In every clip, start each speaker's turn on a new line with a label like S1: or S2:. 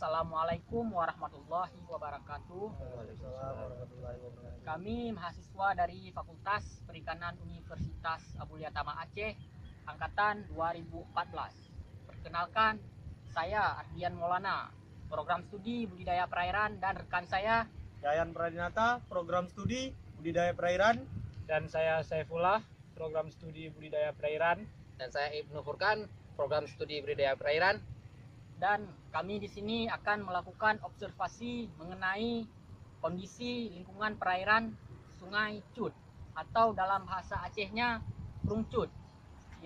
S1: Assalamualaikum warahmatullahi wabarakatuh. Kami mahasiswa dari Fakultas Perikanan Universitas Abulia Tama Aceh, angkatan 2014. Perkenalkan, saya Ardian Maulana, program studi budidaya perairan, dan rekan saya
S2: Yayan Pradinata, program studi budidaya perairan,
S3: dan saya Saifullah, program studi budidaya perairan,
S4: dan saya Ibnu Furkan, program studi budidaya perairan.
S1: Dan kami di sini akan melakukan observasi mengenai kondisi lingkungan perairan Sungai Cut atau dalam bahasa Acehnya Krung Cut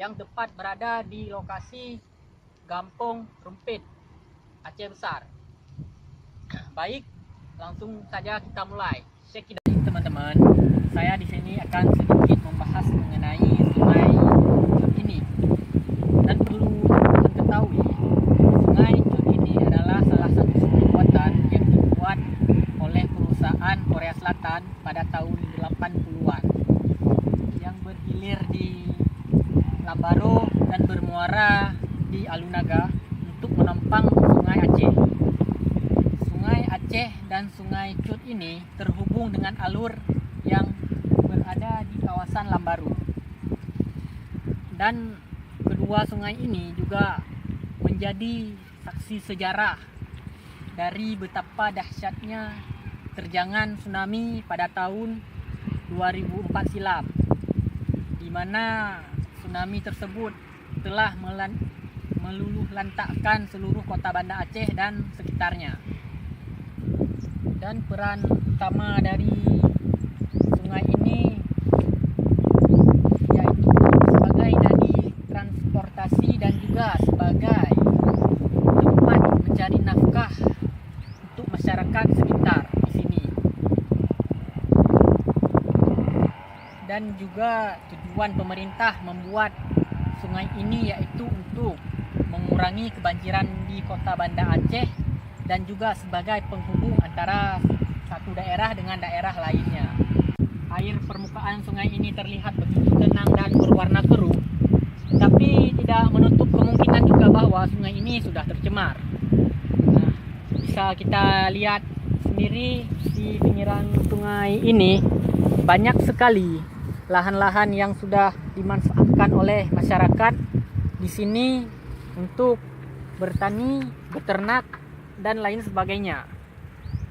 S1: yang tepat berada di lokasi Gampong Rumpit, Aceh Besar. Baik, langsung saja kita mulai. Teman-teman, saya di sini akan sedikit membahas mengenai Sungai Cut ini. Dan perlu diketahui, Sungai Cut ini adalah salah satu sungai buatan yang dibuat oleh perusahaan Korea Selatan pada tahun 80-an yang bergilir di Lambaro dan bermuara di Alunaga untuk menopang Sungai Aceh. Sungai Aceh dan Sungai Cut ini terhubung dengan alur yang berada di kawasan Lambaro. Dan kedua sungai ini juga menjadi saksi sejarah dari betapa dahsyatnya terjangan tsunami pada tahun 2004 silam, di mana tsunami tersebut telah meluluh lantakkan seluruh kota Banda Aceh dan sekitarnya. Dan peran utama dari sungai ini yaitu sebagai nadi transportasi dan juga sebagai tempat mencari nafkah untuk masyarakat sekitar di sini. Dan juga tujuan pemerintah membuat sungai ini yaitu untuk mengurangi kebanjiran di kota Banda Aceh dan juga sebagai penghubung antara satu daerah dengan daerah lainnya. Air permukaan sungai ini terlihat begitu tenang dan berwarna keruh, tapi tidak menutup kemungkinan juga bahwa sungai ini sudah tercemar. Nah, bisa kita lihat sendiri di pinggiran sungai ini banyak sekali lahan-lahan yang sudah dimanfaatkan oleh masyarakat di sini untuk bertani, beternak, dan lain sebagainya.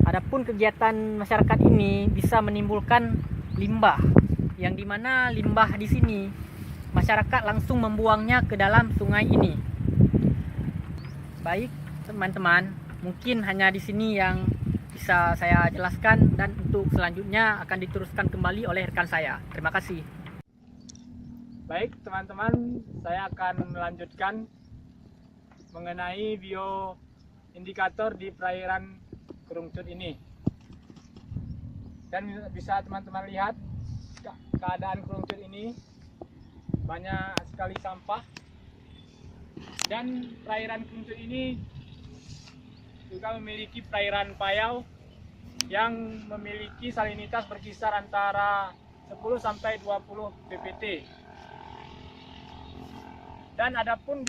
S1: Adapun kegiatan masyarakat ini bisa menimbulkan limbah, yang dimana limbah di sini masyarakat langsung membuangnya ke dalam sungai ini. Baik teman-teman, mungkin hanya di sini yang bisa saya jelaskan, dan untuk selanjutnya akan diteruskan kembali oleh rekan saya. Terima kasih.
S3: Baik teman-teman, saya akan melanjutkan mengenai bioindikator di perairan Krung Cut ini. Dan bisa teman-teman lihat keadaan Krung Cut ini, banyak sekali sampah. Dan perairan Krung Cut ini juga memiliki perairan payau yang memiliki salinitas berkisar antara 10 sampai 20 ppt. Dan adapun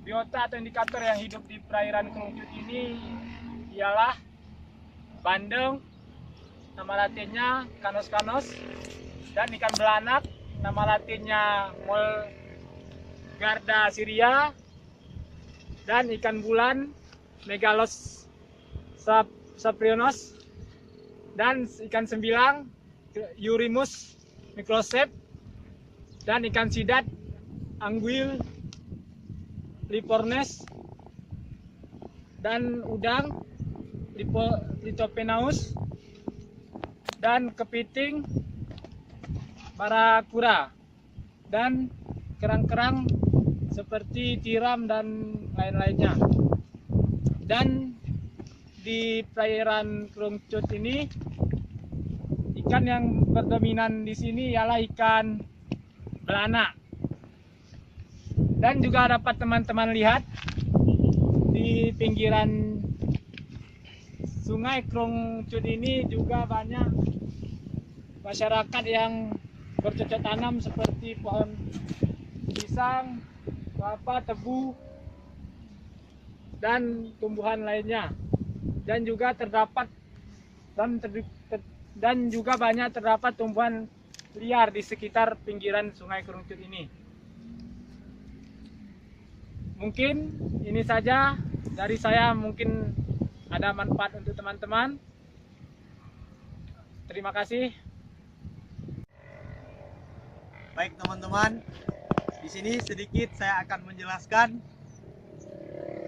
S3: biota atau indikator yang hidup di perairan Krung Cut ini ialah bandeng, nama latinnya Canos, dan ikan belanak, nama latinnya Molgarda syria, dan ikan bulan Megalos saprionos, dan ikan sembilang Eurimus microsep, dan ikan sidat Anguil lipornes, dan udang Lithopenaus, dan kepiting Barakura, dan kerang-kerang seperti tiram dan lain-lainnya. Dan di perairan Krung Cut ini, ikan yang berdominan di sini ialah ikan belanak. Dan juga dapat teman-teman lihat di pinggiran Sungai Krung Cut ini juga banyak masyarakat yang bercocok tanam seperti pohon pisang, kelapa, tebu, dan tumbuhan lainnya. Dan juga terdapat dan juga banyak terdapat tumbuhan liar di sekitar pinggiran Sungai Kerungcut ini. Mungkin ini saja dari saya, mungkin ada manfaat untuk teman-teman. Terima kasih.
S2: Baik teman-teman, di sini sedikit saya akan menjelaskan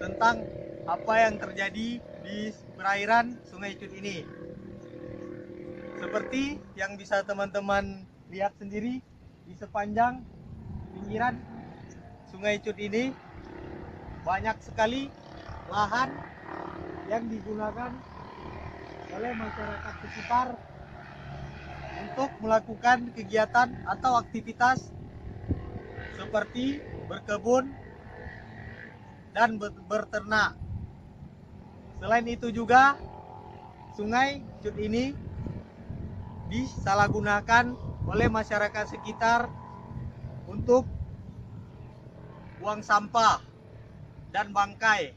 S2: tentang apa yang terjadi di perairan Sungai Cut ini. Seperti yang bisa teman-teman lihat sendiri, di sepanjang pinggiran Sungai Cut ini banyak sekali lahan yang digunakan oleh masyarakat sekitar untuk melakukan kegiatan atau aktivitas seperti berkebun dan berternak. Selain itu juga Sungai Cut ini disalahgunakan oleh masyarakat sekitar untuk buang sampah dan bangkai.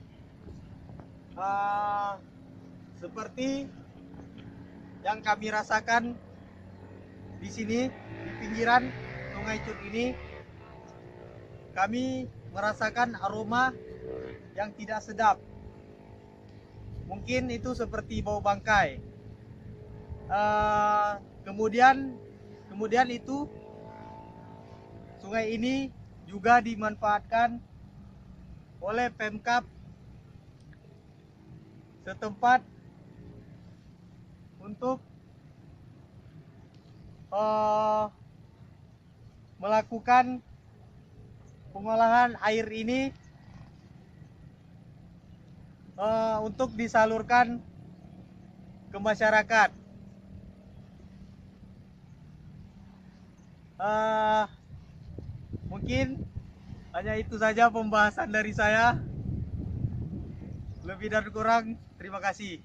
S2: Seperti yang kami rasakan di sini, di pinggiran Sungai Cut ini, kami merasakan aroma yang tidak sedap. Mungkin itu seperti bau bangkai. Kemudian itu sungai ini juga dimanfaatkan oleh Pemkab setempat untuk melakukan pengolahan air ini untuk disalurkan ke masyarakat. Mungkin hanya itu saja pembahasan dari saya. Lebih dan kurang terima kasih,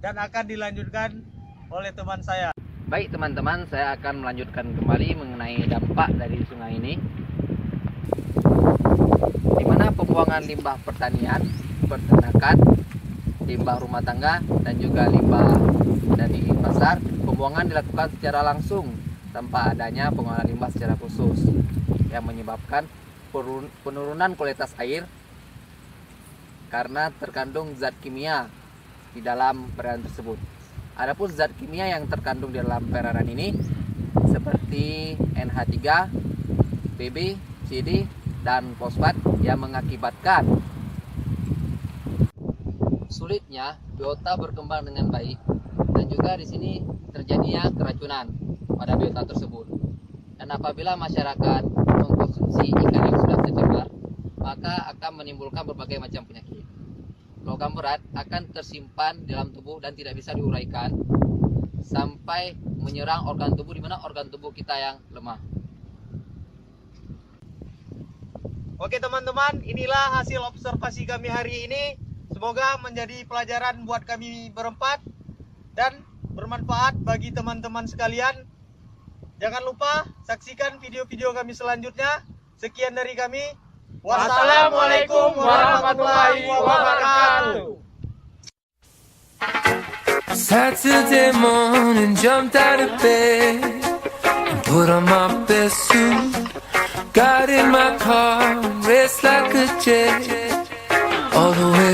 S2: dan akan dilanjutkan oleh teman saya.
S4: Baik teman-teman, saya akan melanjutkan kembali mengenai dampak dari sungai ini, di mana pembuangan limbah pertanian, peternakan, limbah rumah tangga, dan juga limbah dari pasar, pembuangan dilakukan secara langsung tanpa adanya pengolahan limbah secara khusus, yang menyebabkan penurunan kualitas air karena terkandung zat kimia di dalam perairan tersebut. Adapun zat kimia yang terkandung di dalam perairan ini seperti NH3, BB, CD, dan fosfat yang mengakibatkan sulitnya biota berkembang dengan baik, dan juga di sini terjadinya keracunan pada biota tersebut. Dan apabila masyarakat mengkonsumsi ikan yang sudah tercemar, maka akan menimbulkan berbagai macam penyakit. Logam berat akan tersimpan di dalam tubuh dan tidak bisa diuraikan sampai menyerang organ tubuh, di mana organ tubuh kita yang lemah.
S2: Oke teman-teman, inilah hasil observasi kami hari ini. Semoga menjadi pelajaran buat kami berempat dan bermanfaat bagi teman-teman sekalian. Jangan lupa saksikan video-video kami selanjutnya. Sekian dari kami. Wassalamualaikum warahmatullahi wabarakatuh.
S5: Saturday morning, jumped out of bed and put on my best suit. Got in my car and raced like a jet all the way